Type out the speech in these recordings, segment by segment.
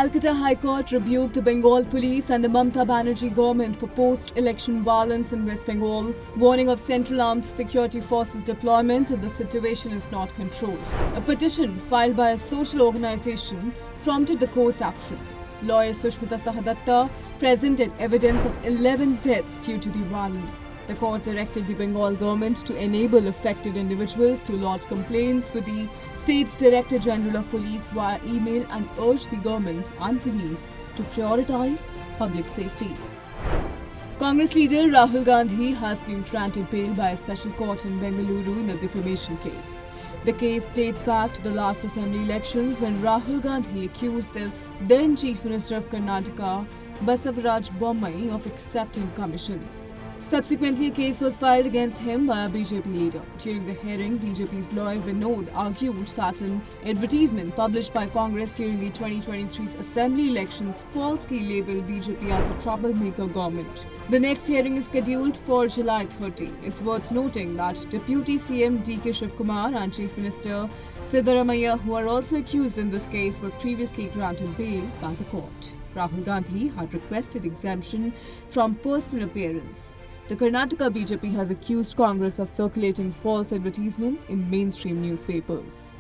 Calcutta High Court rebuked the Bengal police and the Mamata Banerjee government for post-election violence in West Bengal, warning of Central Armed Security Forces deployment if the situation is not controlled. A petition filed by a social organization prompted the court's action. Lawyer Sushmita Sahadatta presented evidence of 11 deaths due to the violence. The court directed the Bengal government to enable affected individuals to lodge complaints with the state's Director General of Police via email and urged the government and police to prioritize public safety. Congress leader Rahul Gandhi has been granted bail by a special court in Bengaluru in a defamation case. The case dates back to the last assembly elections when Rahul Gandhi accused the then Chief Minister of Karnataka, Basavaraj Bommai, of accepting commissions. Subsequently, a case was filed against him by a BJP leader. During the hearing, BJP's lawyer Vinod argued that an advertisement published by Congress during the 2023 assembly elections falsely labelled BJP as a troublemaker government. The next hearing is scheduled for July 30. It's worth noting that Deputy CM D.K. Shivkumar and Chief Minister Siddaramaiah, who are also accused in this case, were previously granted bail by the court. Rahul Gandhi had requested exemption from personal appearance. The Karnataka BJP has accused Congress of circulating false advertisements in mainstream newspapers.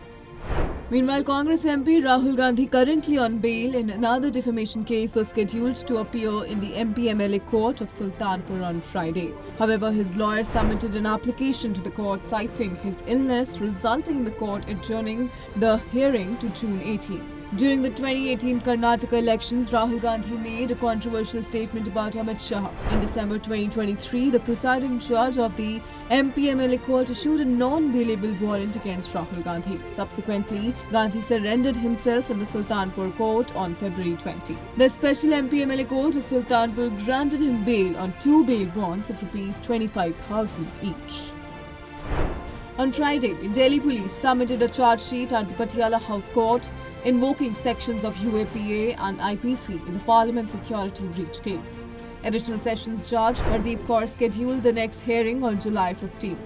Meanwhile, Congress MP Rahul Gandhi, currently on bail in another defamation case, was scheduled to appear in the MP-MLA court of Sultanpur on Friday. However, his lawyer submitted an application to the court citing his illness, resulting in the court adjourning the hearing to June 18. During the 2018 Karnataka elections, Rahul Gandhi made a controversial statement about Amit Shah. In December 2023, the presiding judge of the MP-MLA court issued a non-bailable warrant against Rahul Gandhi. Subsequently, Gandhi surrendered himself in the Sultanpur court on February 20. The special MP-MLA court of Sultanpur granted him bail on 2 bail bonds of Rs 25,000 each. On Friday, Delhi police submitted a charge sheet at the Patiala House Court invoking sections of UAPA and IPC in the Parliament security breach case. Additional Sessions Judge Hardeep Kaur scheduled the next hearing on July 15.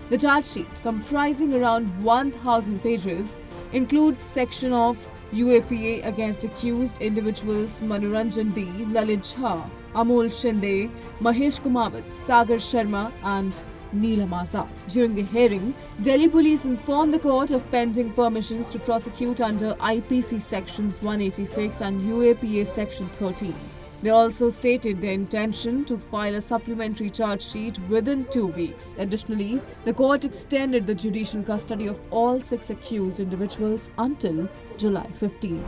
The charge sheet, comprising around 1,000 pages, includes section of UAPA against accused individuals Manoranjan D, Lalit Jha, Amol Shinde, Mahesh Kumawat, Sagar Sharma and Neelam Azad. During the hearing, Delhi police informed the court of pending permissions to prosecute under IPC sections 186 and UAPA section 13. They also stated their intention to file a supplementary charge sheet within 2 weeks. Additionally, the court extended the judicial custody of all 6 accused individuals until July 15.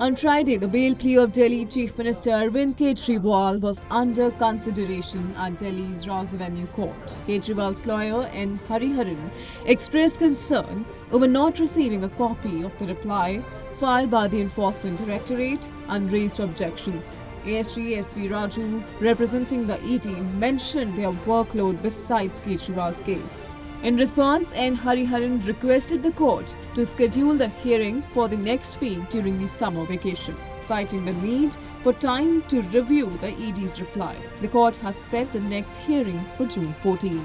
On Friday, the bail plea of Delhi Chief Minister Arvind Kejriwal was under consideration at Delhi's Rouse Avenue Court. Kejriwal's lawyer N. Hariharan expressed concern over not receiving a copy of the reply filed by the Enforcement Directorate and raised objections. ASG S.V. Raju, representing the ED, mentioned their workload besides Kejriwal's case. In response, N. Hariharan requested the court to schedule the hearing for the next week during the summer vacation, citing the need for time to review the ED's reply. The court has set the next hearing for June 14.